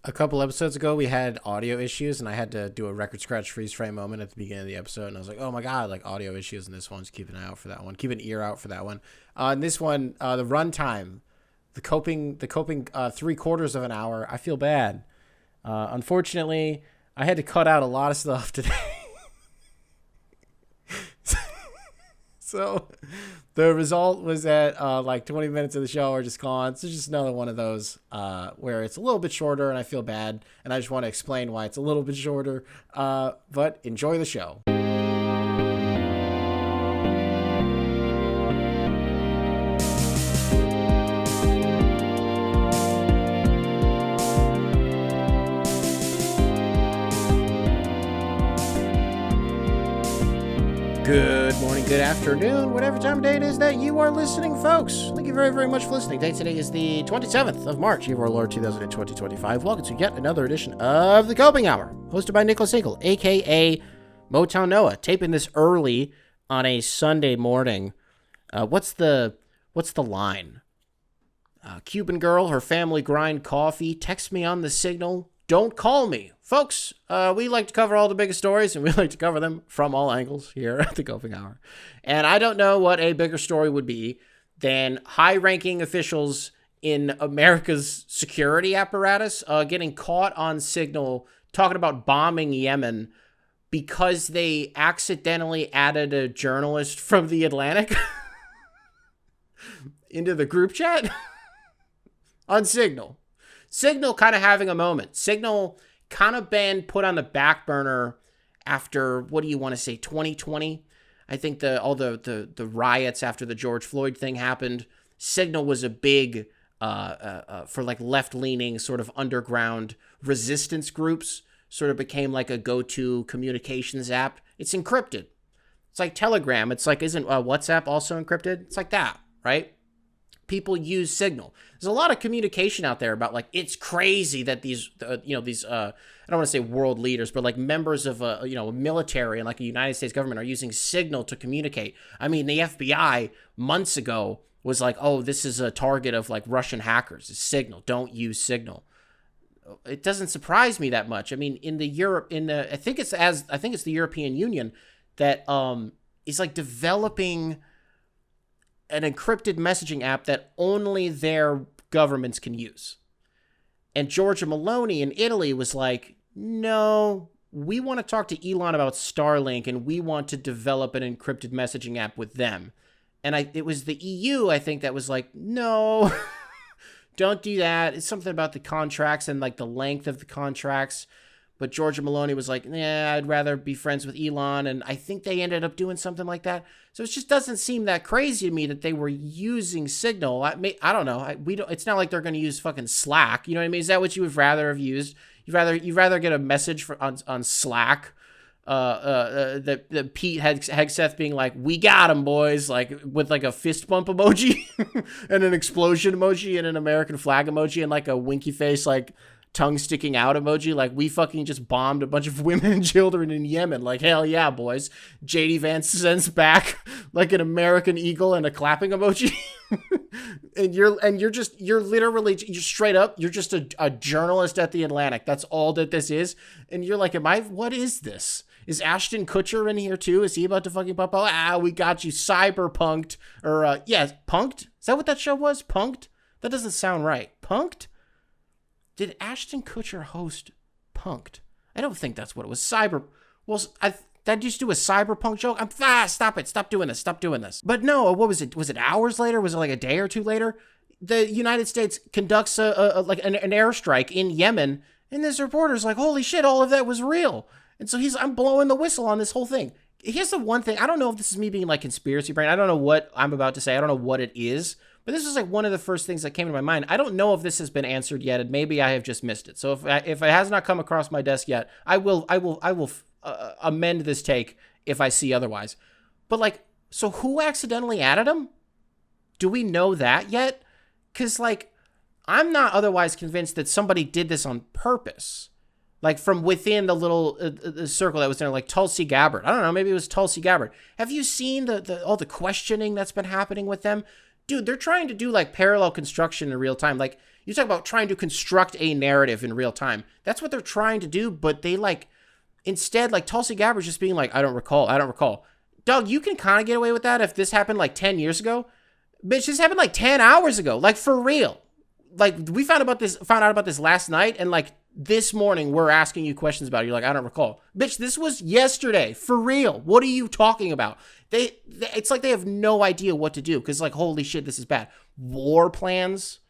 A couple episodes ago, we had audio issues, and I had to do a record scratch freeze frame moment at the beginning of the episode, and I was like, "Oh my god!" Like audio issues in this one. Just keep an eye out for that one. Keep an ear out for that one. In this one, the runtime, the coping, 3/4 of an hour. I feel bad. Unfortunately, I had to cut out a lot of stuff today. So the result was that like 20 minutes of the show are just gone. So it's just another one of those where it's a little bit shorter and I feel bad. And I just want to explain why it's a little bit shorter. But enjoy the show. Good morning, good afternoon, whatever time of day it is that you are listening, folks. Thank you very, very much for listening. Today is the 27th of March, year of our Lord 2025. Welcome to yet another edition of the Coping Hour, hosted by Nicholas Hinkle, a.k.a. Motown Noah, taping this early on a Sunday morning. What's the line? Cuban girl, her family grind coffee, text me on the signal, don't call me. Folks, we like to cover all the biggest stories, and we like to cover them from all angles here at the Coping Hour. And I don't know what a bigger story would be than high-ranking officials in America's security apparatus getting caught on signal talking about bombing Yemen because they accidentally added a journalist from The Atlantic into the group chat on Signal. Signal kind of having a moment. Signal kind of been put on the back burner after, what do you want to say, 2020? I think all the riots after the George Floyd thing happened. Signal was a big, for like left-leaning sort of underground resistance groups, sort of became like a go-to communications app. It's encrypted. It's like Telegram. It's like, isn't WhatsApp also encrypted? It's like that, right? People use Signal. There's a lot of communication out there about like, it's crazy that these I don't want to say world leaders, but like members of a military and like a United States government are using Signal to communicate. I mean, the FBI months ago was like, oh, this is a target of like Russian hackers. It's Signal. Don't use Signal. It doesn't surprise me that much. I mean, I think it's the European Union that is like developing an encrypted messaging app that only their governments can use. And Giorgia Meloni in Italy was like, no, we want to talk to Elon about Starlink and we want to develop an encrypted messaging app with them. And it was the EU, I think, that was like, no, don't do that. It's something about the contracts and like the length of the contracts. But Giorgia Meloni was like, nah, I'd rather be friends with Elon. And I think they ended up doing something like that. So it just doesn't seem that crazy to me that they were using Signal. I don't know. It's not like they're going to use fucking Slack. You know what I mean? Is that what you would rather have used? You'd rather get a message on Slack that Pete Hegseth being like, we got him, boys, like with like a fist bump emoji and an explosion emoji and an American flag emoji and like a winky face, like tongue sticking out emoji, like we fucking just bombed a bunch of women and children in Yemen. Like, hell yeah, boys. JD Vance sends back like an American eagle and a clapping emoji. and you're literally straight up, you're just a journalist at The Atlantic. That's all that this is. And you're like, what is this? Is Ashton Kutcher in here too? Is he about to fucking pop out? We got you cyberpunked. Or, punked? Is that what that show was? Punked? That doesn't sound right. Punked? Did Ashton Kutcher host Punked? I don't think that's what it was. That used to do a cyberpunk joke. Stop it. Stop doing this. But no, what was it? Was it hours later? Was it like a day or two later? The United States conducts an airstrike in Yemen, and this reporter's like, holy shit, all of that was real. And so I'm blowing the whistle on this whole thing. Here's the one thing. I don't know if this is me being like conspiracy brain. I don't know what I'm about to say. I don't know what it is. But this was like one of the first things that came to my mind. I don't know if this has been answered yet, and maybe I have just missed it. So if it has not come across my desk yet, I will amend this take if I see otherwise. But like, so who accidentally added him? Do we know that yet? Because like, I'm not otherwise convinced that somebody did this on purpose. Like from within the little circle that was there, like Tulsi Gabbard. I don't know, maybe it was Tulsi Gabbard. Have you seen all the questioning that's been happening with them? Dude, they're trying to do like parallel construction in real time. Like, You talk about trying to construct a narrative in real time. That's what they're trying to do, but they instead, Tulsi Gabbard just being like, I don't recall. Doug, you can kind of get away with that if this happened 10 years ago. Bitch, this happened 10 hours ago. For real. We found out about this last night, and this morning we're asking you questions about it. You're like, I don't recall. Bitch, this was yesterday. For real. What are you talking about? It's like they have no idea what to do because holy shit, this is bad. War plans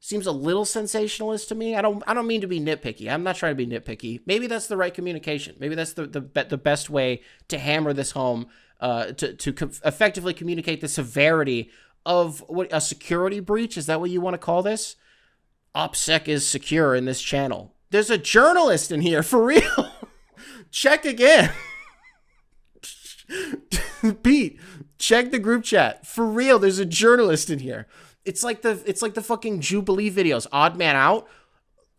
seems a little sensationalist to me. I don't mean to be nitpicky. I'm not trying to be nitpicky. Maybe that's the right communication. Maybe that's the best way to hammer this home, to effectively communicate the severity of what a security breach. Is that what you want to call this? OPSEC is secure in this channel. There's a journalist in here, for real. Check again. Pete, check the group chat. For real, there's a journalist in here. It's like the fucking Jubilee videos. Odd Man Out.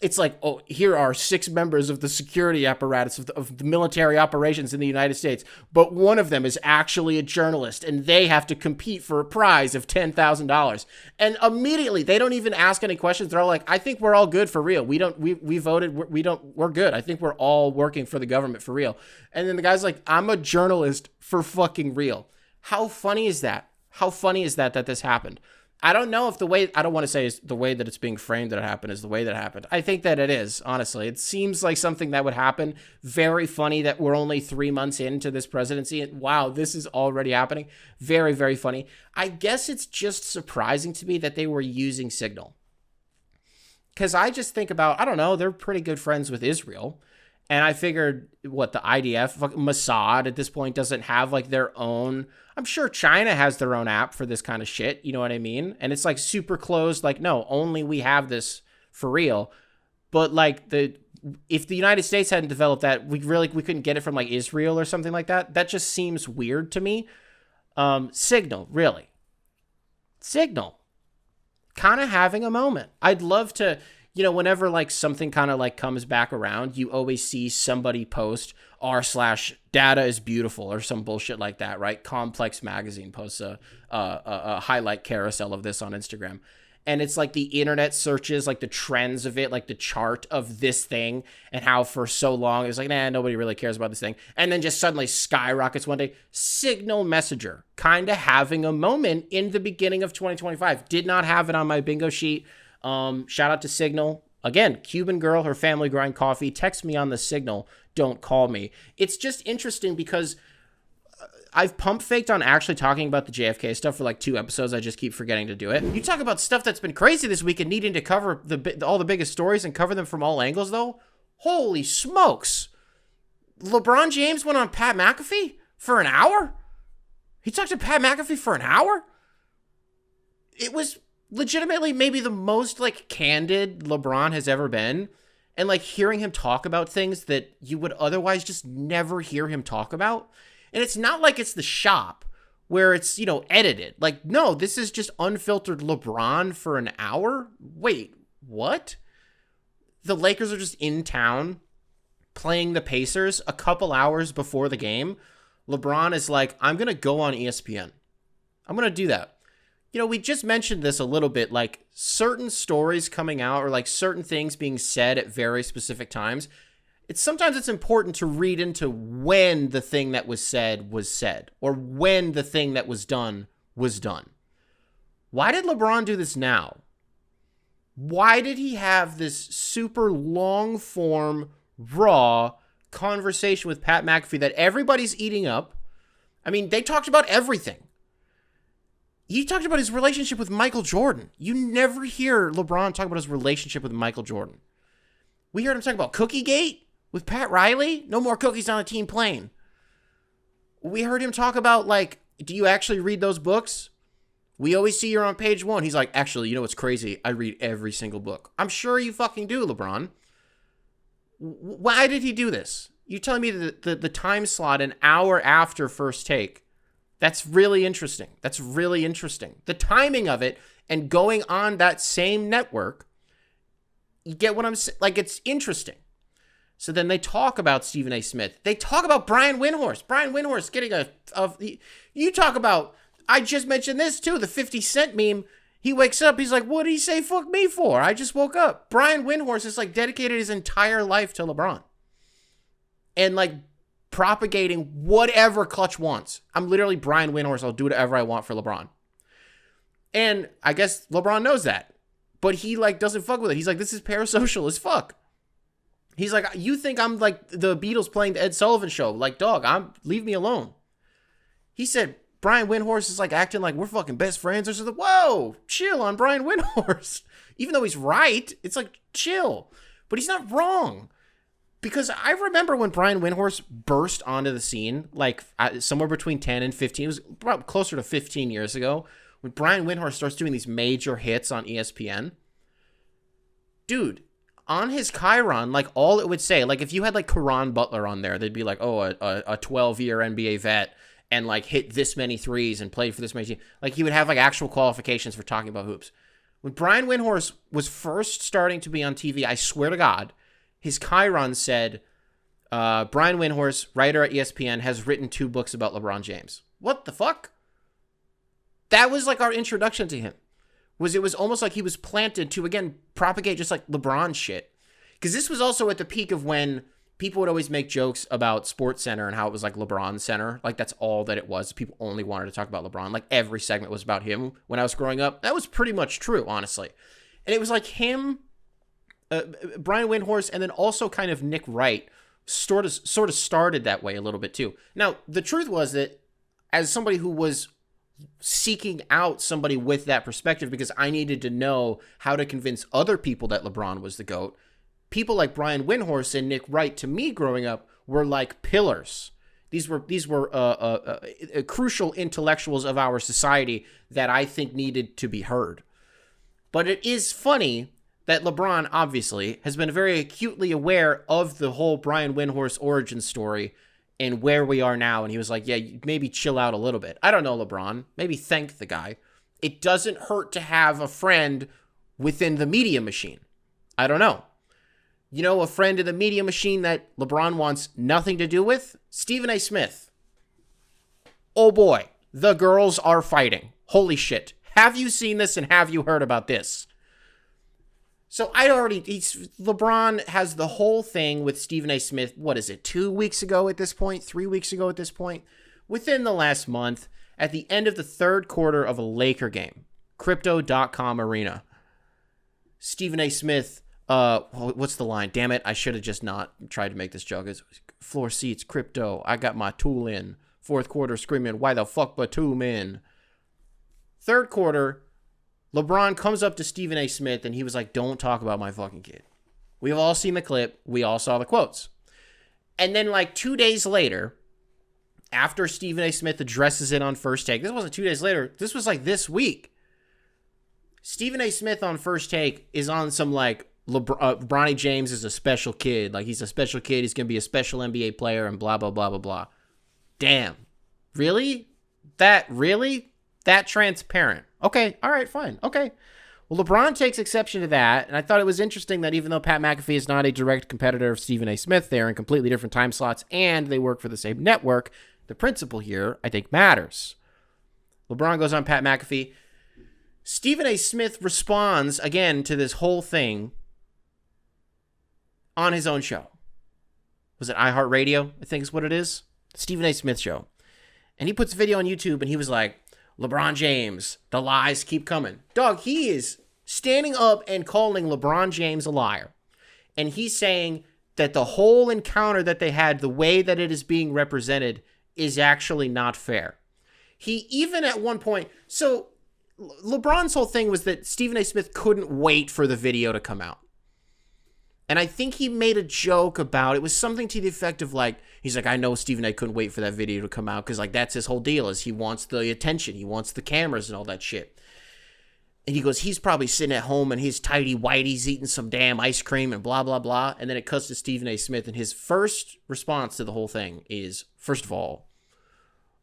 It's oh, here are 6 members of the security apparatus of the military operations in the United States, but one of them is actually a journalist, and they have to compete for a prize of $10,000. And immediately, they don't even ask any questions. They're all like, I think we're all good for real. We voted. We're good. I think we're all working for the government for real. And then the guy's like, I'm a journalist for fucking real. How funny is that? How funny is that this happened? I don't know if I don't want to say is the way that it's being framed that it happened is the way that it happened. I think that it is, honestly. It seems like something that would happen. Very funny that we're only 3 months into this presidency. And wow, this is already happening. Very, very funny. I guess it's just surprising to me that they were using Signal. Because I just think about, I don't know, they're pretty good friends with Israel. And I figured, the IDF, Mossad at this point doesn't have their own. I'm sure China has their own app for this kind of shit. You know what I mean? And it's super closed. No, only we have this for real. But if the United States hadn't developed that, we couldn't get it from Israel or something like that. That just seems weird to me. Signal, really. Signal. Kind of having a moment. I'd love to. Whenever something kind of comes back around, you always see somebody post r/data is beautiful or some bullshit like that, right? Complex Magazine posts a highlight carousel of this on Instagram. And it's the internet searches, the trends of it, the chart of this thing and how for so long it's nobody really cares about this thing. And then just suddenly skyrockets one day. Signal Messenger kind of having a moment in the beginning of 2025. Did not have it on my bingo sheet. Shout out to Signal. Again, Cuban girl, her family grind coffee. Text me on the Signal. Don't call me. It's just interesting because I've pump faked on actually talking about the JFK stuff for 2 episodes. I just keep forgetting to do it. You talk about stuff that's been crazy this week and needing to cover all the biggest stories and cover them from all angles, though. Holy smokes. LeBron James went on Pat McAfee for an hour? He talked to Pat McAfee for an hour? It was legitimately maybe the most candid LeBron has ever been. And hearing him talk about things that you would otherwise just never hear him talk about. And it's not it's The Shop where it's, edited. No, this is just unfiltered LeBron for an hour. Wait, what? The Lakers are just in town playing the Pacers a couple hours before the game. LeBron is I'm going to go on ESPN. I'm going to do that. We just mentioned this a little bit, certain stories coming out or certain things being said at very specific times. Sometimes it's important to read into when the thing that was said or when the thing that was done was done. Why did LeBron do this now? Why did he have this super long form, raw conversation with Pat McAfee that everybody's eating up? I mean, they talked about everything. He talked about his relationship with Michael Jordan. You never hear LeBron talk about his relationship with Michael Jordan. We heard him talk about Cookiegate with Pat Riley. No more cookies on a team plane. We heard him talk about, do you actually read those books? We always see you're on page 1. He's like, actually, you know what's crazy? I read every single book. I'm sure you fucking do, LeBron. Why did he do this? You telling me that the time slot an hour after First Take. That's really interesting. The timing of it and going on that same network, you get what I'm saying? It's interesting. So then they talk about Stephen A. Smith. They talk about Brian Windhorst. Brian Windhorst getting you talk about, I just mentioned this too, the 50 Cent meme. He wakes up, he's like, what did he say fuck me for? I just woke up. Brian Windhorst has like dedicated his entire life to LeBron. And like propagating whatever Clutch wants. I'm literally Brian Windhorst. I'll do whatever I want for LeBron. And I guess LeBron knows that. But he like doesn't fuck with it. He's like, this is parasocial as fuck. He's like, you think I'm like the Beatles playing the Ed Sullivan Show. Like, dog, leave me alone. He said, Brian Windhorst is like acting like we're fucking best friends or something. Whoa, chill on Brian Windhorst. Even though he's right, it's like, chill. But he's not wrong. Because I remember when Brian Windhorst burst onto the scene, like somewhere between 10 and 15, it was probably closer to 15 years ago, when Brian Windhorst starts doing these major hits on ESPN. Dude, on his Chiron, like all it would say, like if you had like Caron Butler on there, they'd be like, oh, a 12-year NBA vet and like hit this many threes and played for this many teams. Like he would have like actual qualifications for talking about hoops. When Brian Windhorst was first starting to be on TV, I swear to God, his Chiron said, Brian Windhorst, writer at ESPN, has written 2 books about LeBron James. What the fuck? That was like our introduction to him. It was almost like he was planted to, again, propagate just like LeBron shit. Because this was also at the peak of when people would always make jokes about SportsCenter and how it was like LeBron Center. Like that's all that it was. People only wanted to talk about LeBron. Like every segment was about him when I was growing up. That was pretty much true, honestly. And it was like him, Brian Windhorst, and then also kind of Nick Wright sort of started that way a little bit too. Now, the truth was that as somebody who was seeking out somebody with that perspective, because I needed to know how to convince other people that LeBron was the GOAT, people like Brian Windhorst and Nick Wright, to me growing up, were like pillars. These were crucial intellectuals of our society that I think needed to be heard. But it is funny that LeBron, obviously, has been very acutely aware of the whole Brian Windhorst origin story and where we are now. And he was like, yeah, maybe chill out a little bit. I don't know, LeBron. Maybe thank the guy. It doesn't hurt to have a friend within the media machine. I don't know. You know, a friend in the media machine that LeBron wants nothing to do with? Stephen A. Smith. Oh boy, the girls are fighting. Holy shit. Have you seen this and have you heard about this? So LeBron has the whole thing with Stephen A. Smith, what is it, 2 weeks ago at this point, 3 weeks ago at this point? Within the last month, at the end of the third quarter of a Laker game, Crypto.com Arena, Stephen A. Smith, what's the line? Damn it, I should have just not tried to make this joke. It's floor seats, crypto, I got my tool in. Fourth quarter screaming, why the fuck Batum in? Third quarter, LeBron comes up to Stephen A. Smith and he was like, don't talk about my fucking kid. We've all seen the clip. We all saw the quotes. And then like 2 days later, after Stephen A. Smith addresses it on First Take, this wasn't 2 days later, this was like this week. Stephen A. Smith on First Take is on some like, Bronny James is a special kid. Like he's a special kid. He's going to be a special NBA player and blah, blah, blah, blah, blah. Damn. Really? That transparent. Okay, all right, fine. Okay. Well, LeBron takes exception to that, and I thought it was interesting that even though Pat McAfee is not a direct competitor of Stephen A. Smith, they're in completely different time slots, and they work for the same network, the principle here, I think, matters. LeBron goes on Pat McAfee. Stephen A. Smith responds, again, to this whole thing on his own show. Was it iHeartRadio, I think is what it is? Stephen A. Smith show. And he puts a video on YouTube, and he was like, LeBron James, the lies keep coming. Dog, he is standing up and calling LeBron James a liar. And he's saying that the whole encounter that they had, the way that it is being represented, is actually not fair. He even at one point, so LeBron's whole thing was that Stephen A. Smith couldn't wait for the video to come out. And I think he made a joke about it. Was something to the effect of like, he's like, I know Stephen A. couldn't wait for that video to come out because like that's his whole deal is he wants the attention. He wants the cameras and all that shit. And he goes, he's probably sitting at home and his tidy whitey's eating some damn ice cream and blah, blah, blah. And then it cuts to Stephen A. Smith and his first response to the whole thing is, first of all,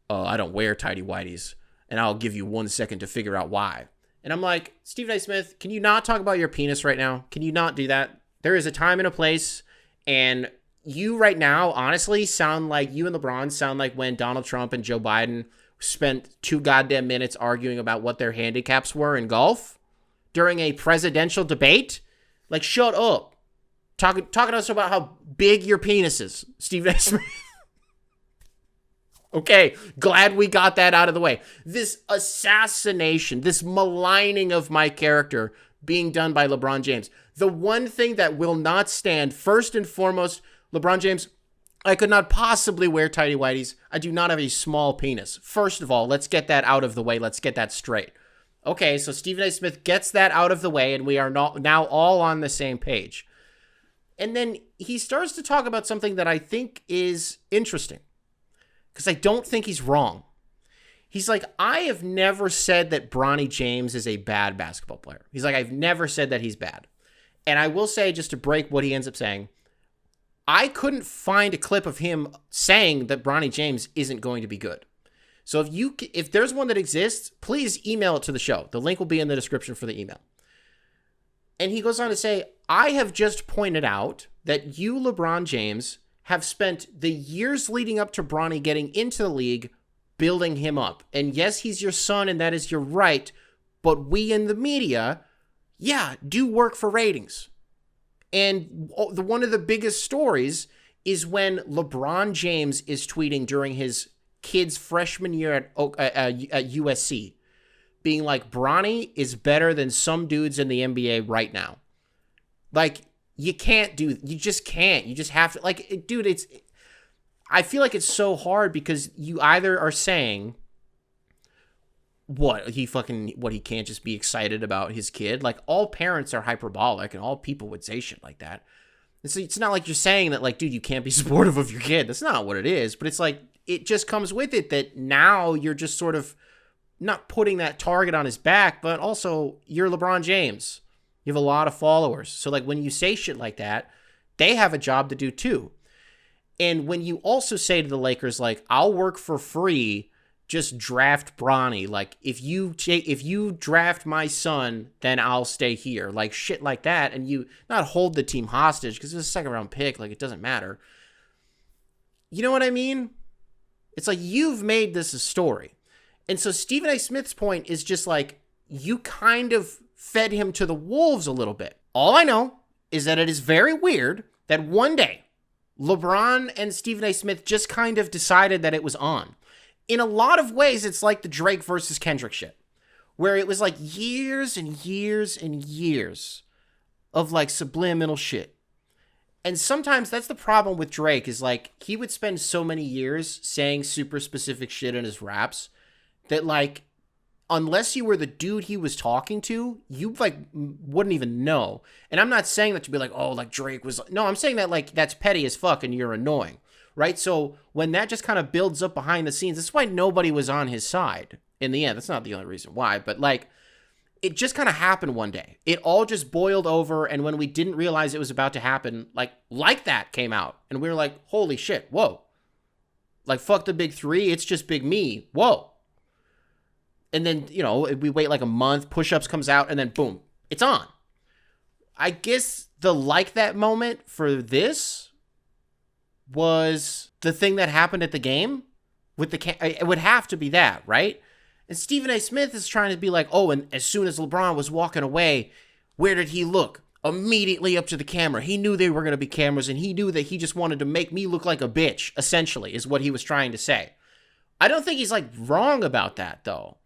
I don't wear tidy whiteys and I'll give you 1 second to figure out why. And I'm like, Stephen A. Smith, can you not talk about your penis right now? Can you not do that? There is a time and a place, and you right now, honestly, sound like, you and LeBron sound like when Donald Trump and Joe Biden spent 2 goddamn minutes arguing about what their handicaps were in golf during a presidential debate. Like, shut up. Talking to us about how big your penis is, Stephen A. Smith. Okay, glad we got that out of the way. This assassination, this maligning of my character being done by LeBron James. The one thing that will not stand, first and foremost, LeBron James, I could not possibly wear tighty whities. I do not have a small penis. First of all, let's get that out of the way. Let's get that straight. Okay, so Stephen A. Smith gets that out of the way, and we are now all on the same page. And then he starts to talk about something that I think is interesting, because I don't think he's wrong. He's like, I have never said that Bronny James is a bad basketball player. He's like, I've never said that he's bad. And I will say, just to break what he ends up saying, I couldn't find a clip of him saying that Bronny James isn't going to be good. So if there's one that exists, please email it to the show. The link will be in the description for the email. And he goes on to say, I have just pointed out that you, LeBron James, have spent the years leading up to Bronny getting into the league building him up. And yes, he's your son, and that is your right. But we in the media, do work for ratings. And one of the biggest stories is when LeBron James is tweeting during his kid's freshman year at USC, being like, Bronny is better than some dudes in the NBA right now. Like, you just can't. You just have to, like, dude, I feel like it's so hard because you either are saying, he can't just be excited about his kid. Like, all parents are hyperbolic and all people would say shit like that. It's not like you're saying that, like, dude, you can't be supportive of your kid. That's not what it is. But it's like, it just comes with it that now you're just sort of not putting that target on his back, but also you're LeBron James. You have a lot of followers. So, like, when you say shit like that, they have a job to do too. And when you also say to the Lakers, like, I'll work for free, just draft Bronny. Like, if you draft my son, then I'll stay here. Like, shit like that. And you not hold the team hostage because it's a second round pick. Like, it doesn't matter. You know what I mean? It's like, you've made this a story. And so Stephen A. Smith's point is just like, you kind of fed him to the wolves a little bit. All I know is that it is very weird that one day LeBron and Stephen A. Smith just kind of decided that it was on. In a lot of ways, it's like the Drake versus Kendrick shit, where it was like years and years and years of like subliminal shit. And sometimes that's the problem with Drake, is like, he would spend so many years saying super specific shit in his raps that, like, unless you were the dude he was talking to, you, like, wouldn't even know. And I'm not saying that to be like, oh, like, Drake was... No, I'm saying that, like, that's petty as fuck and you're annoying, right? So when that just kind of builds up behind the scenes, that's why nobody was on his side in the end. That's not the only reason why, but, like, it just kind of happened one day. It all just boiled over, and when we didn't realize it was about to happen, like that came out, and we were like, holy shit, whoa. Like, fuck the big three, it's just big me, whoa. And then, you know, we wait like a month, Push-Ups comes out, and then boom, it's on. I guess the like that moment for this was the thing that happened at the game with it would have to be that, right? And Stephen A. Smith is trying to be like, oh, and as soon as LeBron was walking away, where did he look? Immediately up to the camera. He knew they were going to be cameras, and he knew that he just wanted to make me look like a bitch, essentially, is what he was trying to say. I don't think he's, like, wrong about that, though.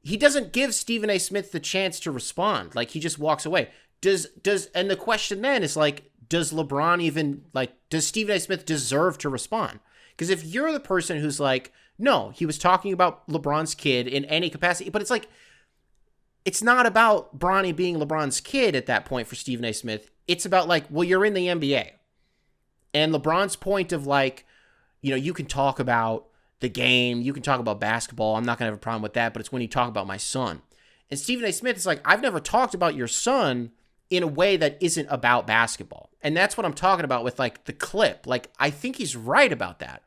He doesn't give Stephen A. Smith the chance to respond. Like, he just walks away. And the question then is, like, does LeBron even, like, does Stephen A. Smith deserve to respond? Because if you're the person who's like, no, he was talking about LeBron's kid in any capacity, but it's like, it's not about Bronny being LeBron's kid at that point for Stephen A. Smith. It's about, like, well, you're in the NBA. And LeBron's point of, like, you know, you can talk about the game, you can talk about basketball, I'm not going to have a problem with that, but it's when you talk about my son. And Stephen A. Smith is like, I've never talked about your son in a way that isn't about basketball. And that's what I'm talking about with, like, the clip. Like, I think he's right about that.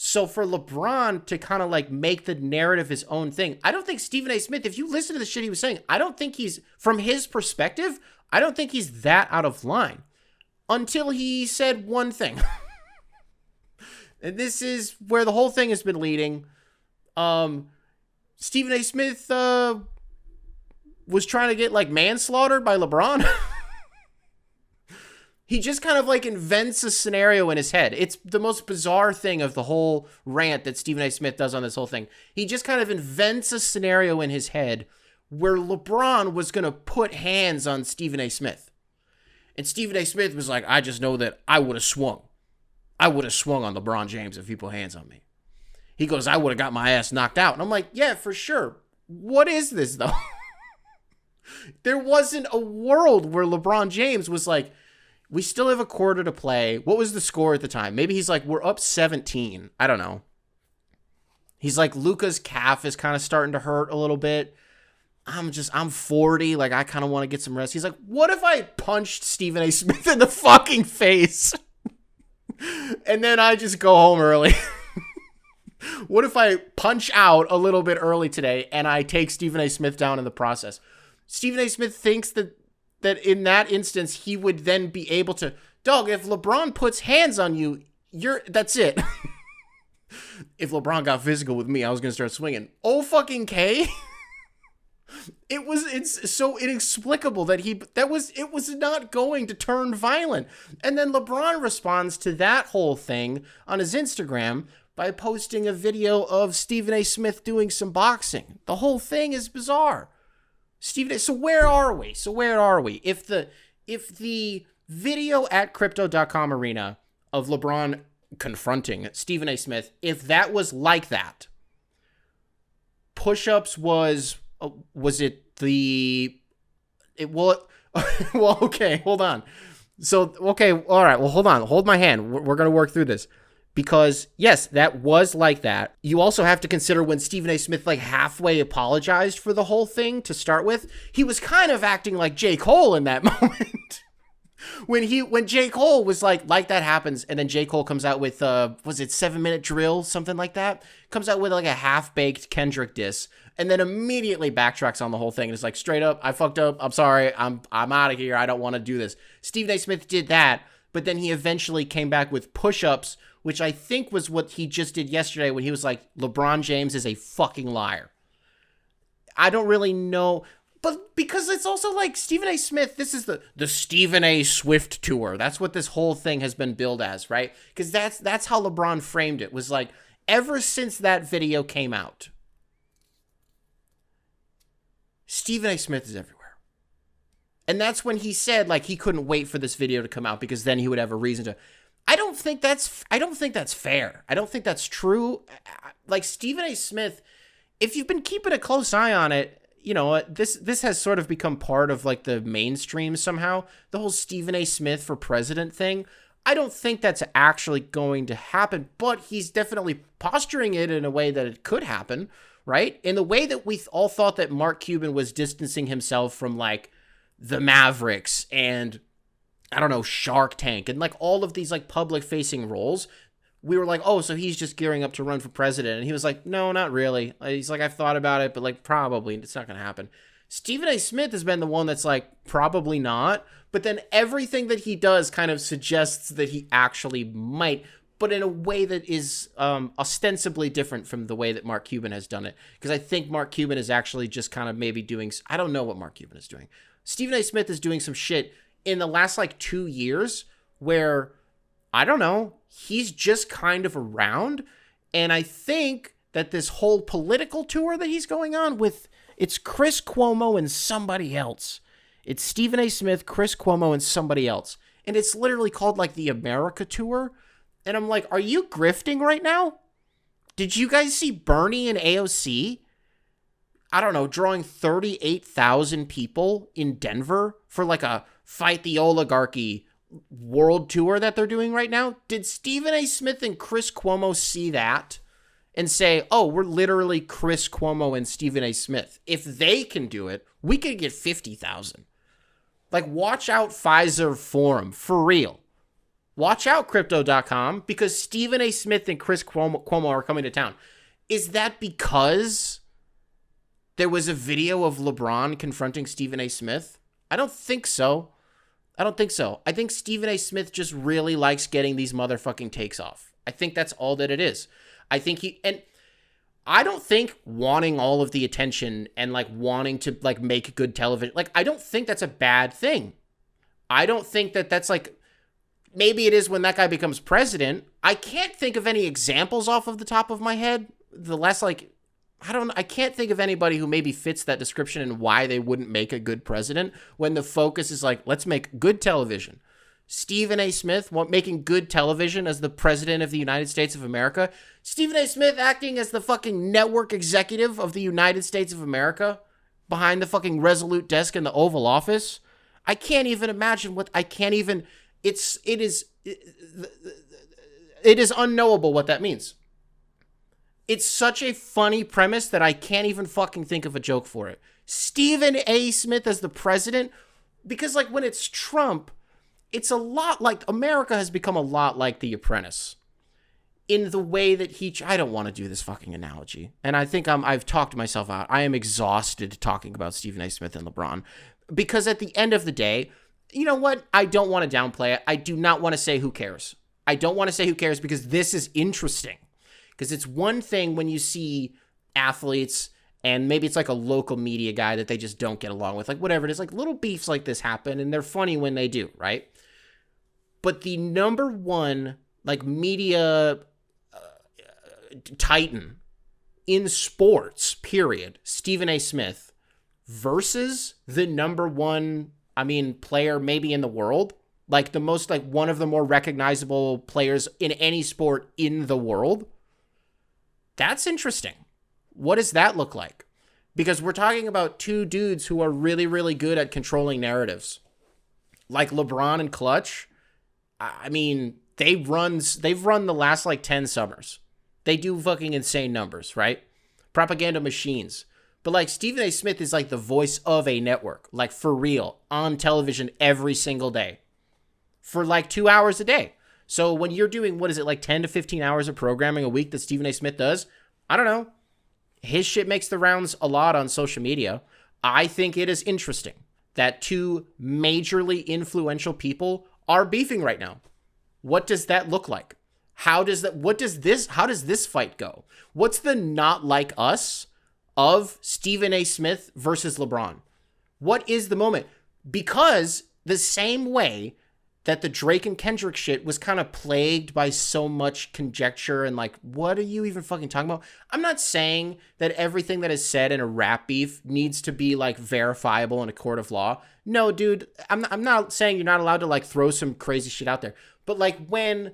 So for LeBron to kind of, like, make the narrative his own thing, I don't think Stephen A. Smith, if you listen to the shit he was saying, I don't think he's, from his perspective, I don't think he's that out of line until he said one thing. And this is where the whole thing has been leading. Stephen A. Smith was trying to get like manslaughtered by LeBron. He just kind of like invents a scenario in his head. It's the most bizarre thing of the whole rant that Stephen A. Smith does on this whole thing. He just kind of invents a scenario in his head where LeBron was going to put hands on Stephen A. Smith. And Stephen A. Smith was like, I just know that I would have swung. I would have swung on LeBron James if he put hands on me. He goes, I would have got my ass knocked out. And I'm like, yeah, for sure. What is this, though? There wasn't a world where LeBron James was like, we still have a quarter to play. What was the score at the time? Maybe he's like, we're up 17. I don't know. He's like, Luka's calf is kind of starting to hurt a little bit. I'm 40. Like, I kind of want to get some rest. He's like, what if I punched Stephen A. Smith in the fucking face? And then I just go home early. What if I punch out a little bit early today and I take Stephen A. Smith down in the process? Stephen A. Smith thinks that in that instance, he would then be able to, dog, if LeBron puts hands on you, that's it. If LeBron got physical with me, I was going to start swinging. Oh, fucking K. It's so inexplicable that it was not going to turn violent. And then LeBron responds to that whole thing on his Instagram by posting a video of Stephen A. Smith doing some boxing. The whole thing is bizarre. So where are we? If the video at crypto.com arena of LeBron confronting Stephen A. Smith, if that was like that, push-ups well, okay, hold on. So, okay, all right, well, hold my hand. We're going to work through this. Because, yes, that was like that. You also have to consider when Stephen A. Smith like halfway apologized for the whole thing to start with, he was kind of acting like J. Cole in that moment. When J. Cole was like that happens, and then J. Cole comes out with, was it 7-minute drill, something like that? Comes out with like a half-baked Kendrick diss, and then immediately backtracks on the whole thing. And it's like, straight up, I fucked up, I'm sorry, I'm out of here, I don't want to do this. Stephen A. Smith did that, but then he eventually came back with push-ups, which I think was what he just did yesterday when he was like, LeBron James is a fucking liar. I don't really know, but because it's also like Stephen A. Smith, this is the Stephen A. Swift tour. That's what this whole thing has been billed as, right? Because that's how LeBron framed it, was like, ever since that video came out, Stephen A. Smith is everywhere. And that's when he said, like, he couldn't wait for this video to come out because then he would have a reason to. I don't think that's fair. I don't think that's true. Like, Stephen A. Smith, if you've been keeping a close eye on it, you know, this has sort of become part of like the mainstream somehow. The whole Stephen A. Smith for president thing. I don't think that's actually going to happen, but he's definitely posturing it in a way that it could happen, right? In the way that we all thought that Mark Cuban was distancing himself from like the Mavericks and, I don't know, Shark Tank and like all of these like public facing roles. We were like, oh, so he's just gearing up to run for president. And he was like, no, not really. He's like, I've thought about it, but like probably it's not going to happen. Stephen A. Smith has been the one that's like, probably not. But then everything that he does kind of suggests that he actually might, but in a way that is ostensibly different from the way that Mark Cuban has done it. Because I think Mark Cuban is actually just kind of maybe doing, I don't know what Mark Cuban is doing. Stephen A. Smith is doing some shit in the last like 2 years where, I don't know, he's just kind of around. And I think that this whole political tour that he's going on with, it's Chris Cuomo and somebody else. It's Stephen A. Smith, Chris Cuomo, and somebody else. And it's literally called like the America Tour. And I'm like, are you grifting right now? Did you guys see Bernie and AOC? I don't know, drawing 38,000 people in Denver for like a Fight the Oligarchy world tour that they're doing right now? Did Stephen A. Smith and Chris Cuomo see that and say, oh, we're literally Chris Cuomo and Stephen A. Smith? If they can do it, we could get 50,000. Like, watch out Pfizer Forum, for real. Watch out Crypto.com, because Stephen A. Smith and Chris Cuomo are coming to town. Is that because there was a video of LeBron confronting Stephen A. Smith? I don't think so. I think Stephen A. Smith just really likes getting these motherfucking takes off. I think that's all that it is. I think I don't think wanting all of the attention and like wanting to like make good television, like I don't think that's a bad thing. I don't think that that's like, maybe it is when that guy becomes president. I can't think of any examples off of the top of my head. I can't think of anybody who maybe fits that description and why they wouldn't make a good president when the focus is like, let's make good television. Stephen A. Smith making good television as the president of the United States of America. Stephen A. Smith acting as the fucking network executive of the United States of America behind the fucking Resolute desk in the Oval Office. I can't even imagine it is unknowable what that means. It's such a funny premise that I can't even fucking think of a joke for it. Stephen A. Smith as the president, because like when it's Trump, it's a lot like America has become a lot like The Apprentice in the way that I don't want to do this fucking analogy. And I think I've talked myself out. I am exhausted talking about Stephen A. Smith and LeBron because at the end of the day, you know what? I don't want to downplay it. I do not want to say who cares. I don't want to say who cares because this is interesting. Because it's one thing when you see athletes and maybe it's like a local media guy that they just don't get along with. Like whatever it is, like little beefs like this happen and they're funny when they do, right? But the number one like media titan in sports, period, Stephen A. Smith versus the number one, player maybe in the world, like the most, like one of the more recognizable players in any sport in the world. That's interesting. What does that look like? Because we're talking about two dudes who are really, really good at controlling narratives. Like LeBron and Clutch. They've run the last like 10 summers. They do fucking insane numbers, right? Propaganda machines. But like Stephen A. Smith is like the voice of a network, like for real, on television every single day for like 2 hours a day. So when you're doing, 10 to 15 hours of programming a week that Stephen A. Smith does, I don't know. His shit makes the rounds a lot on social media. I think it is interesting that two majorly influential people are beefing right now. What does that look like? How does this fight go? What's the not like us of Stephen A. Smith versus LeBron? What is the moment? Because the same way that the Drake and Kendrick shit was kind of plagued by so much conjecture and like, what are you even fucking talking about? I'm not saying that everything that is said in a rap beef needs to be like verifiable in a court of law. No, dude, I'm not saying you're not allowed to like throw some crazy shit out there. But like when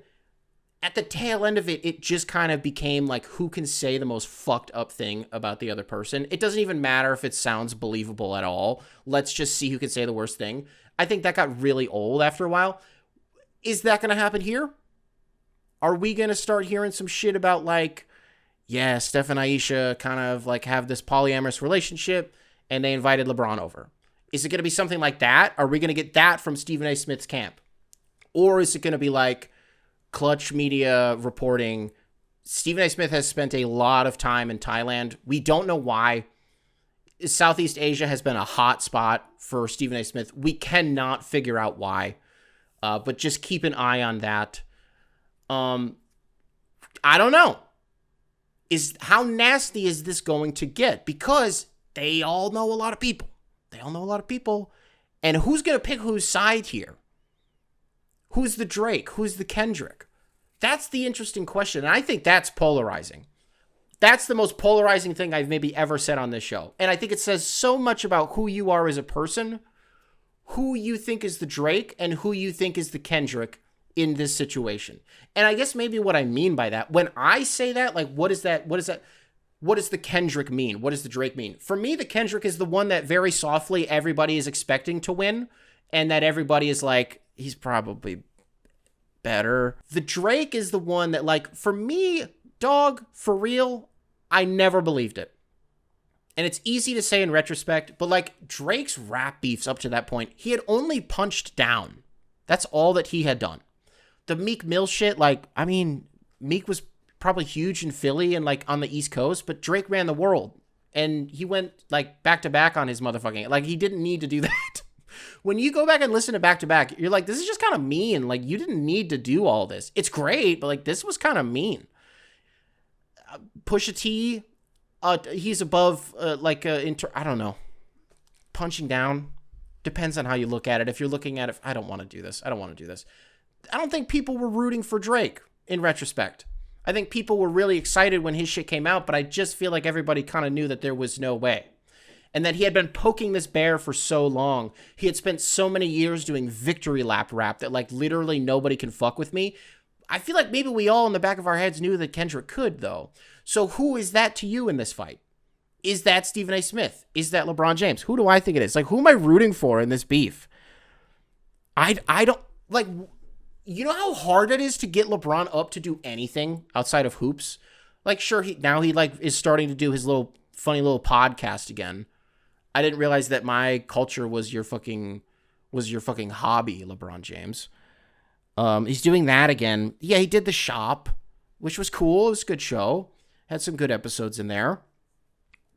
at the tail end of it, it just kind of became like who can say the most fucked up thing about the other person. It doesn't even matter if it sounds believable at all. Let's just see who can say the worst thing. I think that got really old after a while. Is that going to happen here? Are we going to start hearing some shit about like, yeah, Steph and Aisha kind of like have this polyamorous relationship and they invited LeBron over? Is it going to be something like that? Are we going to get that from Stephen A. Smith's camp? Or is it going to be like Clutch Media reporting, Stephen A. Smith has spent a lot of time in Thailand. We don't know why. Southeast Asia has been a hot spot for Stephen A. Smith. We cannot figure out why. But just keep an eye on that. I don't know. How nasty is this going to get? Because they all know a lot of people. And who's going to pick whose side here? Who's the Drake? Who's the Kendrick? That's the interesting question. And I think that's polarizing. That's the most polarizing thing I've maybe ever said on this show. And I think it says so much about who you are as a person, who you think is the Drake, and who you think is the Kendrick in this situation. And I guess maybe what I mean by that, when I say that, like, what is that? What does the Kendrick mean? What does the Drake mean? For me, the Kendrick is the one that very softly everybody is expecting to win, and that everybody is like, he's probably better. The Drake is the one that, like, for me, dog, for real, I never believed it. And it's easy to say in retrospect, but like Drake's rap beefs up to that point, he had only punched down. That's all that he had done. The Meek Mill shit, like, I mean, Meek was probably huge in Philly and like on the East Coast, but Drake ran the world. And he went like back to back on his motherfucking, like he didn't need to do that. When you go back and listen to back to back, you're like, this is just kind of mean. Like you didn't need to do all this. It's great, but like this was kind of mean. Pusha T, he's above, I don't know, punching down. Depends on how you look at it. If you're looking at it, I don't want to do this. I don't think people were rooting for Drake in retrospect. I think people were really excited when his shit came out, but I just feel like everybody kind of knew that there was no way. And that he had been poking this bear for so long. He had spent so many years doing victory lap rap that like literally nobody can fuck with me. I feel like maybe we all in the back of our heads knew that Kendrick could, though. So who is that to you in this fight? Is that Stephen A. Smith? Is that LeBron James? Who do I think it is? Like, who am I rooting for in this beef? I don't, like, you know how hard it is to get LeBron up to do anything outside of hoops? Like, sure, he like is starting to do his little funny little podcast again. I didn't realize that my culture was your fucking hobby, LeBron James. He's doing that again. Yeah, he did The Shop, which was cool. It was a good show. Had some good episodes in there.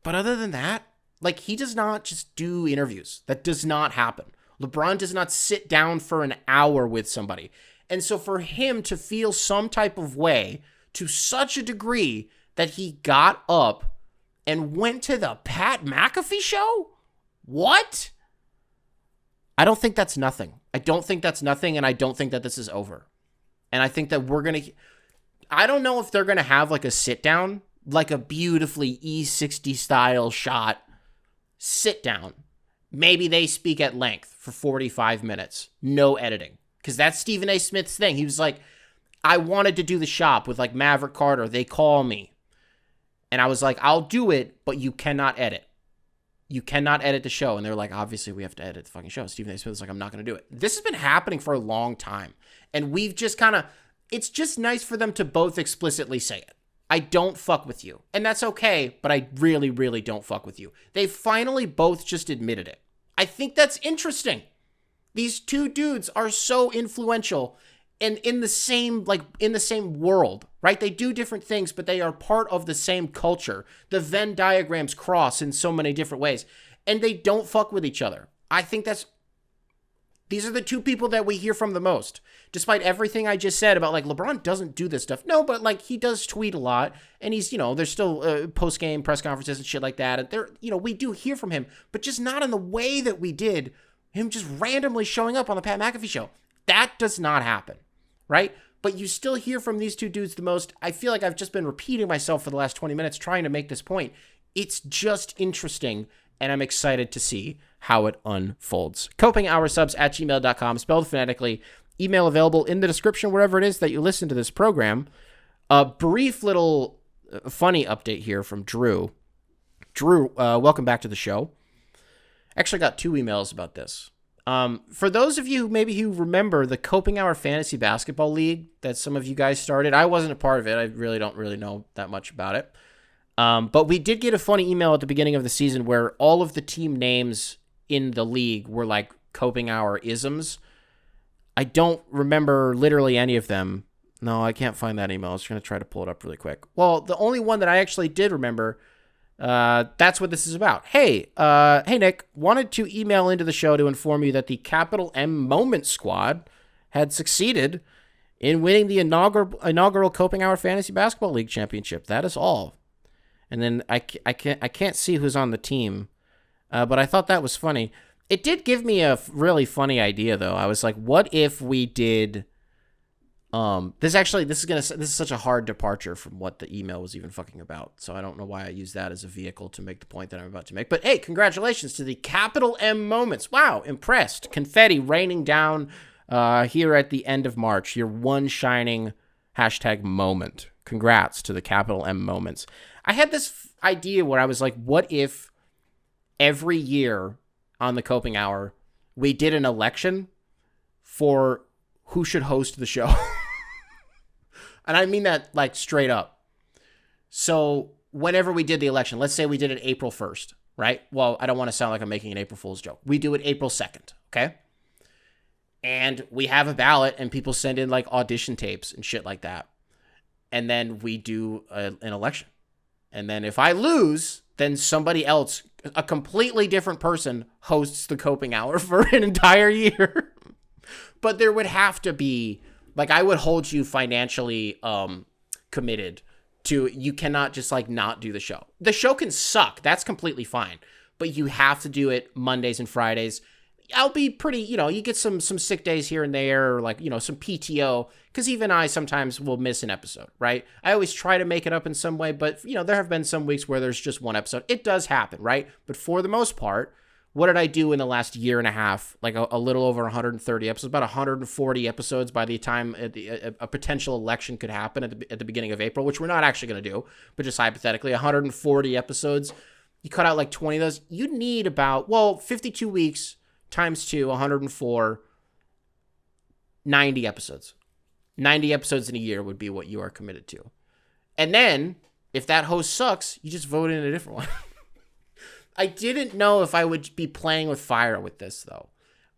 But other than that, like, he does not just do interviews. That does not happen. LeBron does not sit down for an hour with somebody. And so for him to feel some type of way to such a degree that he got up and went to the Pat McAfee show? What? I don't think that's nothing. I don't think that's nothing, and I don't think that this is over. And I think that I don't know if they're going to have like a sit down, like a beautifully E60 style shot sit down. Maybe they speak at length for 45 minutes. No editing. Because that's Stephen A. Smith's thing. He was like, I wanted to do The Shop with like Maverick Carter. They call me. And I was like, I'll do it, but you cannot edit. You cannot edit the show. And they're like, obviously we have to edit the fucking show. Stephen A. Smith was like, I'm not going to do it. This has been happening for a long time. And we've just it's just nice for them to both explicitly say it. I don't fuck with you. And that's okay, but I really, really don't fuck with you. They finally both just admitted it. I think that's interesting. These two dudes are so influential and in the same world, right? They do different things, but they are part of the same culture. The Venn diagrams cross in so many different ways, and they don't fuck with each other. I think these are the two people that we hear from the most. Despite everything I just said about like LeBron doesn't do this stuff. No, but like he does tweet a lot, and he's, there's still post-game press conferences and shit like that. And there, we do hear from him, but just not in the way that we did him just randomly showing up on the Pat McAfee show. That does not happen, right? But you still hear from these two dudes the most. I feel like I've just been repeating myself for the last 20 minutes trying to make this point. It's just interesting, and I'm excited to see how it unfolds. copinghoursubs@gmail.com, spelled phonetically. Email available in the description wherever it is that you listen to this program. A brief little funny update here from Drew. Drew, welcome back to the show. Actually got 2 emails about this. For those of you who remember the Coping Hour Fantasy Basketball League that some of you guys started, I wasn't a part of it. I really don't know that much about it. But we did get a funny email at the beginning of the season where all of the team names in the league were like Coping Hour isms. I don't remember literally any of them. No, I can't find that email. I was going to try to pull it up really quick. Well, the only one that I actually did remember, that's what this is about. Hey, Nick, wanted to email into the show to inform you that the Capital M Moment Squad had succeeded in winning the inaugural Coping Hour Fantasy Basketball League Championship. That is all. And then I can't see who's on the team, but I thought that was funny. It did give me a really funny idea, though. I was like, what if we did... This is such a hard departure from what the email was even fucking about. So I don't know why I use that as a vehicle to make the point that I'm about to make. But hey, congratulations to the Capital M Moments. Wow, impressed. Confetti raining down here at the end of March. Your one shining #moment. Congrats to the Capital M Moments. I had this idea where I was like, what if every year on the Coping Hour we did an election for who should host the show? And I mean that like straight up. So whenever we did the election, let's say we did it April 1st, right? Well, I don't want to sound like I'm making an April Fool's joke. We do it April 2nd, okay? And we have a ballot and people send in like audition tapes and shit like that. And then we do an election. And then if I lose, then somebody else, a completely different person, hosts the Coping Hour for an entire year. But there would have to be, like, I would hold you financially committed You cannot just like not do the show. The show can suck. That's completely fine. But you have to do it Mondays and Fridays. I'll be pretty, you get some sick days here and there, or like, some PTO, because even I sometimes will miss an episode, right? I always try to make it up in some way, but, there have been some weeks where there's just one episode. It does happen, right? But for the most part, what did I do in the last year and a half? Like a little over 130 episodes, about 140 episodes by the time a potential election could happen at the beginning of April, which we're not actually going to do, but just hypothetically, 140 episodes. You cut out like 20 of those. You need about, 52 weeks times 2, 104, 90 episodes. 90 episodes in a year would be what you are committed to. And then, if that host sucks, you just vote in a different one. I didn't know if I would be playing with fire with this, though.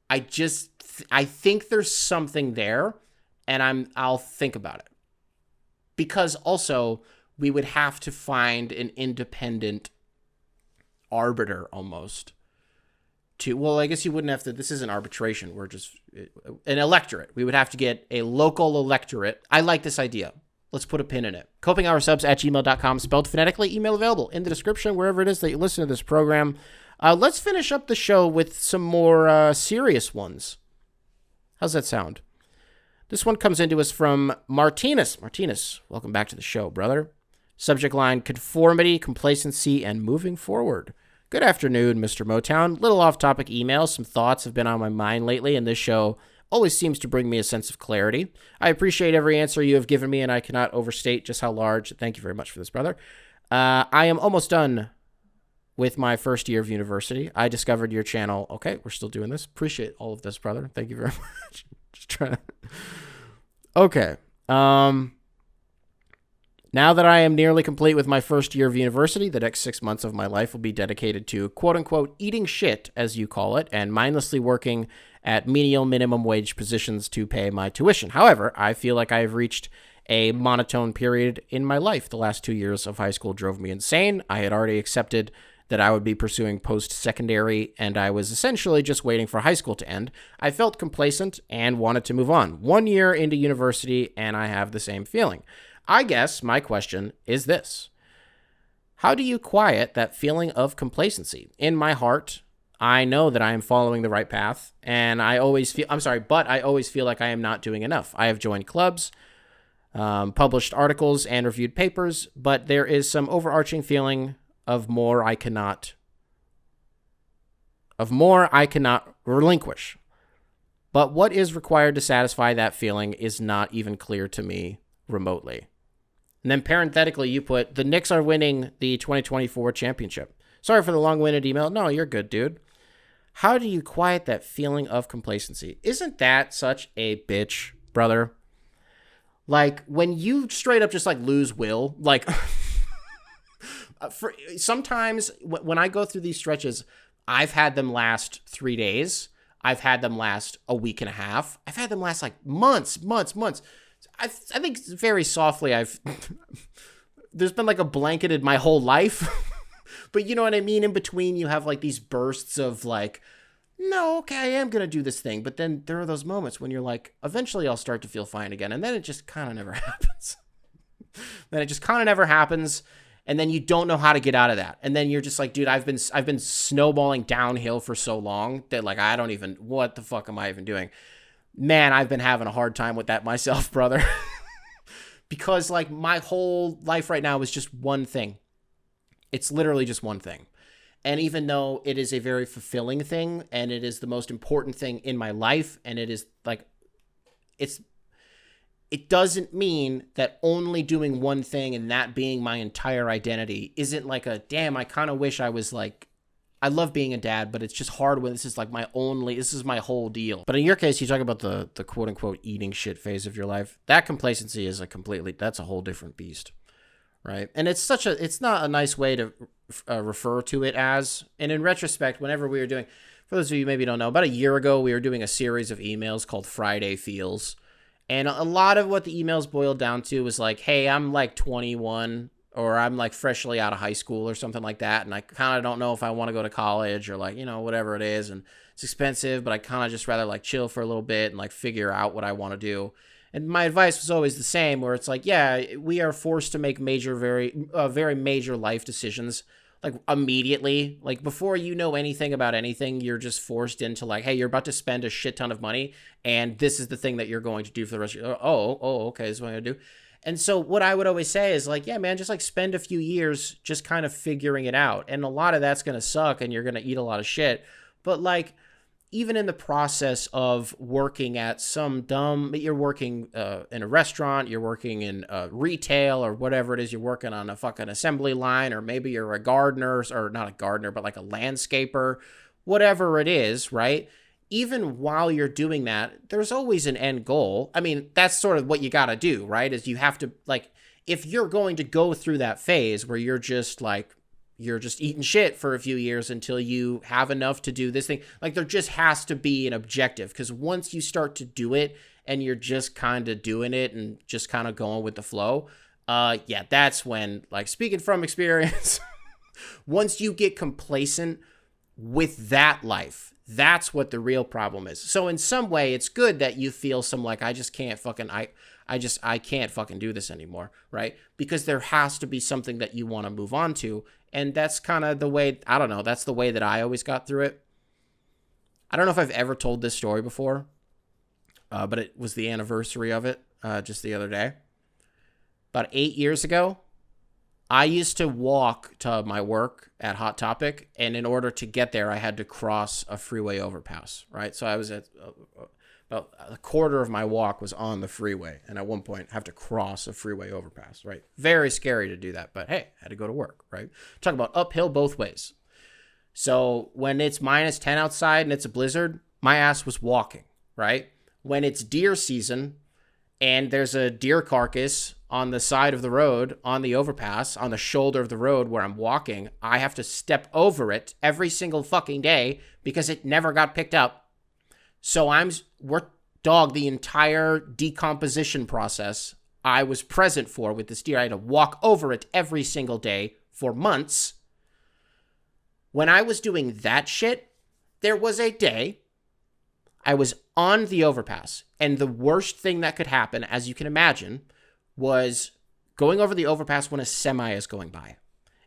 I think there's something there, and I'll think about it. Because also, we would have to find an independent arbiter almost. I guess you wouldn't have to, this isn't arbitration, we're just an electorate. We would have to get a local electorate. I like this idea. Let's put a pin in it. copinghoursubs@gmail.com, spelled phonetically, email available in the description, wherever it is that you listen to this program. Let's finish up the show with some more serious ones. How's that sound? This one comes into us from Martinez. Martinez, welcome back to the show, brother. Subject line, conformity, complacency, and moving forward. Good afternoon, Mr. Motown. Little off-topic email. Some thoughts have been on my mind lately, and this show always seems to bring me a sense of clarity. I appreciate every answer you have given me, and I cannot overstate just how large. Thank you very much for this, brother. I am almost done with my first year of university. I discovered your channel. Okay, we're still doing this. Appreciate all of this, brother. Thank you very much. Just trying to... Okay. Now that I am nearly complete with my first year of university, the next 6 months of my life will be dedicated to, quote-unquote, eating shit, as you call it, and mindlessly working at menial minimum wage positions to pay my tuition. However, I feel like I have reached a monotone period in my life. The last 2 years of high school drove me insane. I had already accepted that I would be pursuing post-secondary, and I was essentially just waiting for high school to end. I felt complacent and wanted to move on. 1 year into university, and I have the same feeling. I guess my question is this. How do you quiet that feeling of complacency? In my heart, I know that I am following the right path, and I always feel like I am not doing enough. I have joined clubs, published articles, and reviewed papers, but there is some overarching feeling of more I cannot relinquish. But what is required to satisfy that feeling is not even clear to me remotely. And then parenthetically, you put, the Knicks are winning the 2024 championship. Sorry for the long-winded email. No, you're good, dude. How do you quiet that feeling of complacency? Isn't that such a bitch, brother? Like, when you straight up just, like, lose will, like, sometimes when I go through these stretches, I've had them last 3 days. I've had them last a week and a half. I've had them last, like, months. I think very softly there's been like a blanketed my whole life, but you know what I mean? In between you have like these bursts of like, no, okay, I am going to do this thing. But then there are those moments when you're like, eventually I'll start to feel fine again. And then it just kind of never happens. And then you don't know how to get out of that. And then you're just like, dude, I've been snowballing downhill for so long that like, what the fuck am I even doing? Man, I've been having a hard time with that myself, brother. Because, like, my whole life right now is just one thing. It's literally just one thing. And even though it is a very fulfilling thing, and it is the most important thing in my life, and it is, like, it doesn't mean that only doing one thing and that being my entire identity isn't like a, damn, I kind of wish I was, like, I love being a dad, but it's just hard when this is like this is my whole deal. But in your case, you talk about the quote unquote eating shit phase of your life. That complacency is that's a whole different beast, right? And it's not a nice way to refer to it as. And in retrospect, whenever we were doing, for those of you who maybe don't know, about a year ago, we were doing a series of emails called Friday Feels. And a lot of what the emails boiled down to was like, hey, I'm like 21, or I'm like freshly out of high school or something like that, and I kind of don't know if I want to go to college or like, whatever it is, and it's expensive, but I kind of just rather like chill for a little bit and like figure out what I want to do. And my advice was always the same, where it's like, yeah, we are forced to make very major life decisions, like immediately. Like before you know anything about anything, you're just forced into like, hey, you're about to spend a shit ton of money, and this is the thing that you're going to do for the rest of your, okay, this is what I'm gonna do. And so what I would always say is like, yeah, man, just like spend a few years just kind of figuring it out. And a lot of that's gonna suck, and you're gonna eat a lot of shit. But like, even in the process of working at you're working in a restaurant, you're working in retail or whatever it is, you're working on a fucking assembly line, or maybe you're a gardener, or not a gardener, but like a landscaper, whatever it is, right? Even while you're doing that, there's always an end goal. I mean, that's sort of what you got to do, right? Is you have to, like, if you're going to go through that phase where you're just eating shit for a few years until you have enough to do this thing. Like there just has to be an objective, because once you start to do it and you're just kind of doing it and just kind of going with the flow, yeah, that's when, like, speaking from experience, once you get complacent with that life, that's what the real problem is. So in some way, it's good that you feel some like, I can't fucking do this anymore, right? Because there has to be something that you want to move on to. And that's kind of the way, I don't know, that's the way that I always got through it. I don't know if I've ever told this story before, but it was the anniversary of it just the other day. About 8 years ago, I used to walk to my work at Hot Topic, and in order to get there, I had to cross a freeway overpass, right? So I was at about a quarter of my walk was on the freeway, and at one point have to cross a freeway overpass, right? Very scary to do that, but hey, had to go to work, right? Talk about uphill both ways. So when it's -10 outside and it's a blizzard, my ass was walking, right? When it's deer season and there's a deer carcass on the side of the road, on the overpass, on the shoulder of the road where I'm walking, I have to step over it every single fucking day because it never got picked up. So the entire decomposition process I was present for with this deer. I had to walk over it every single day for months. When I was doing that shit, there was a day I was on the overpass, and the worst thing that could happen, as you can imagine, was going over the overpass when a semi is going by,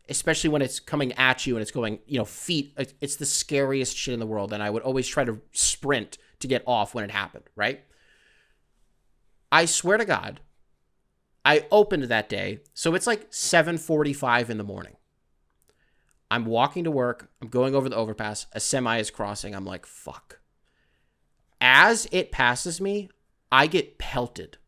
especially when it's coming at you and it's going, feet. It's the scariest shit in the world, and I would always try to sprint to get off when it happened, right? I swear to God, I opened that day, so it's like 7:45 in the morning. I'm walking to work, I'm going over the overpass, a semi is crossing, I'm like, fuck. As it passes me, I get pelted.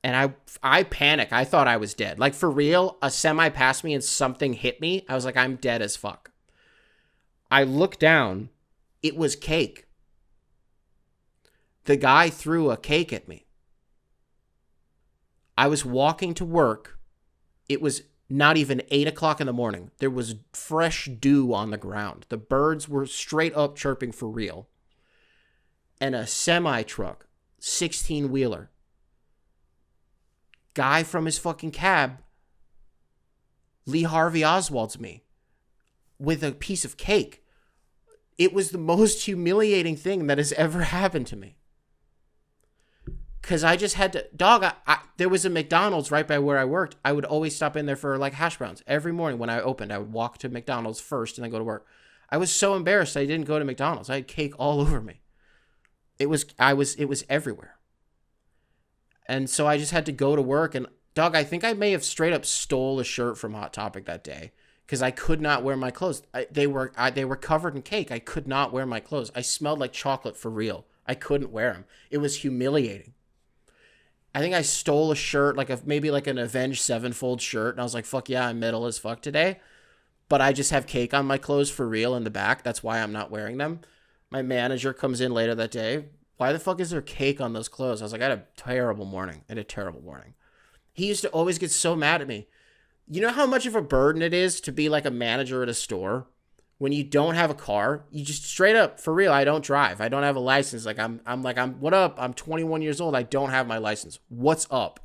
And I panic. I thought I was dead. Like, for real, a semi passed me and something hit me. I was like, I'm dead as fuck. I look down. It was cake. The guy threw a cake at me. I was walking to work. It was not even 8 o'clock in the morning. There was fresh dew on the ground. The birds were straight up chirping for real. And a semi-truck, 16-wheeler, guy from his fucking cab, Lee Harvey Oswald's me with a piece of cake. It was the most humiliating thing that has ever happened to me. Because I just had to, there was a McDonald's right by where I worked. I would always stop in there for like hash browns. Every morning when I opened, I would walk to McDonald's first and then go to work. I was so embarrassed I didn't go to McDonald's. I had cake all over me. It was everywhere. And so I just had to go to work, and I think I may have straight up stole a shirt from Hot Topic that day because I could not wear my clothes. They were covered in cake. I could not wear my clothes. I smelled like chocolate for real. I couldn't wear them. It was humiliating. I think I stole a shirt, maybe an Avenged Sevenfold shirt, and I was like, fuck yeah, I'm metal as fuck today. But I just have cake on my clothes for real in the back. That's why I'm not wearing them. My manager comes in later that day. Why the fuck is there cake on those clothes? I was like, I had a terrible morning. He used to always get so mad at me. You know how much of a burden it is to be like a manager at a store? When you don't have a car, you just straight up, for real, I don't drive. I don't have a license. What up? I'm 21 years old. I don't have my license. What's up?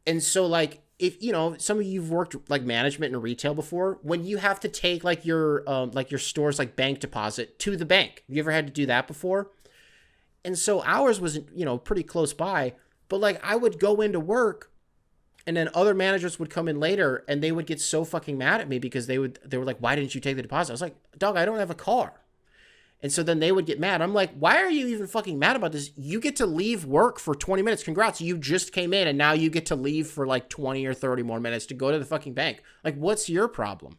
And so if some of you've worked like management and retail before, when you have to take your store's bank deposit to the bank, have you ever had to do that before? And so ours was pretty close by, But like, I would go into work and then other managers would come in later and they would get so fucking mad at me because they were like, why didn't you take the deposit? I was like, dog, I don't have a car. And so then they would get mad. I'm like, why are you even fucking mad about this? You get to leave work for 20 minutes. Congrats. You just came in and now you get to leave for like 20 or 30 more minutes to go to the fucking bank. Like, what's your problem?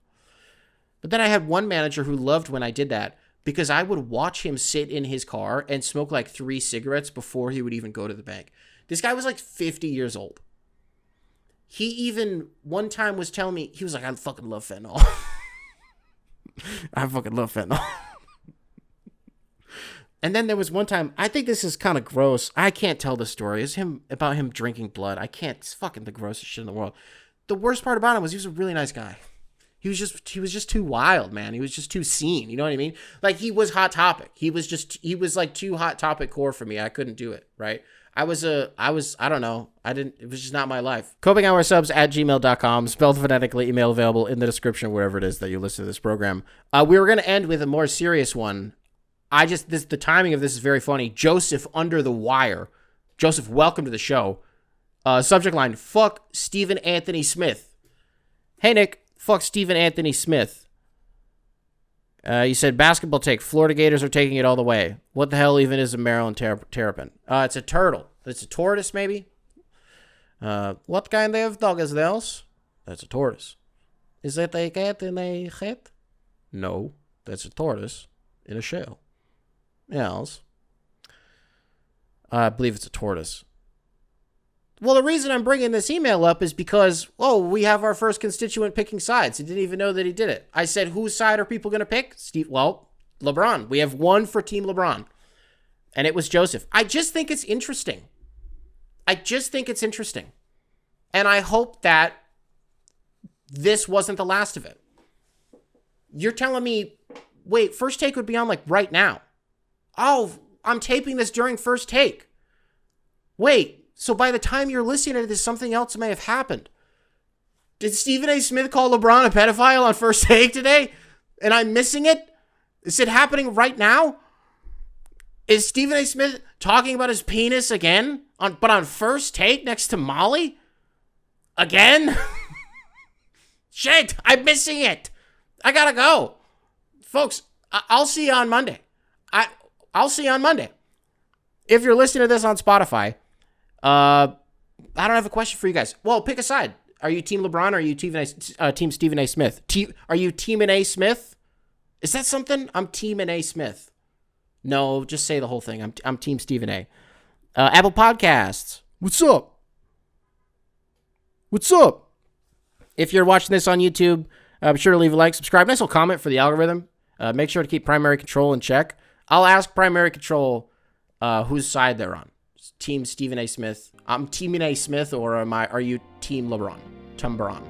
But then I had one manager who loved when I did that because I would watch him sit in his car and smoke like 3 cigarettes before he would even go to the bank. This guy was like 50 years old. He even one time was telling me, he was like, I fucking love fentanyl. I fucking love fentanyl. And then there was one time, I think this is kind of gross. I can't tell the story. It's about him drinking blood. I can't. It's fucking the grossest shit in the world. The worst part about him was he was a really nice guy. He was just too wild, man. He was just too seen. You know what I mean? Like, he was Hot Topic. He was like too Hot Topic core for me. I couldn't do it, right? I don't know. It was just not my life. copinghoursubs@gmail.com, spelled phonetically, email available in the description, wherever it is that you listen to this program. We were going to end with a more serious one. The timing of this is very funny. Joseph under the wire. Joseph, welcome to the show. Subject line, fuck Stephen Anthony Smith. Hey, Nick, fuck Stephen Anthony Smith. You said basketball take. Florida Gators are taking it all the way. What the hell even is a Maryland Terrapin? It's a turtle. It's a tortoise, maybe? What kind of dog is this? That's a tortoise. Is it a cat in a hat? No, that's a tortoise in a shell. Yes. I believe it's a tortoise. Well, the reason I'm bringing this email up is because, we have our first constituent picking sides. He didn't even know that he did it. I said, whose side are people going to pick? LeBron. We have one for Team LeBron. And it was Joseph. I just think it's interesting. And I hope that this wasn't the last of it. You're telling me, wait, First Take would be on like right now. Oh, I'm taping this during First Take. Wait, so by the time you're listening to this, something else may have happened. Did Stephen A. Smith call LeBron a pedophile on First Take today? And I'm missing it? Is it happening right now? Is Stephen A. Smith talking about his penis again? But on First Take next to Molly? Again? Shit, I'm missing it. I gotta go. Folks, I'll see you on Monday. I'll see you on Monday. If you're listening to this on Spotify, I don't have a question for you guys. Well, pick a side. Are you Team LeBron or are you Team Stephen A. Smith? Are you Team A. Smith? Is that something? I'm Team A. Smith. No, just say the whole thing. I'm Team Stephen A. Apple Podcasts. What's up? If you're watching this on YouTube, be sure to leave a like, subscribe. Nice little comment for the algorithm. Make sure to keep Primary Control in check. I'll ask Primary Control whose side they're on. Team Stephen A. Smith. I'm Team A. Smith, or are you Team LeBron? Tumbaron.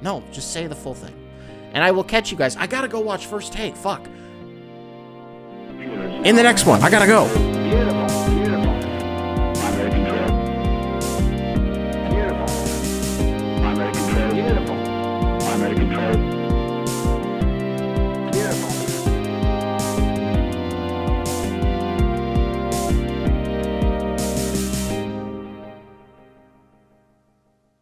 No, just say the full thing. And I will catch you guys. I gotta go watch First Take. Fuck. In the next one. I gotta go.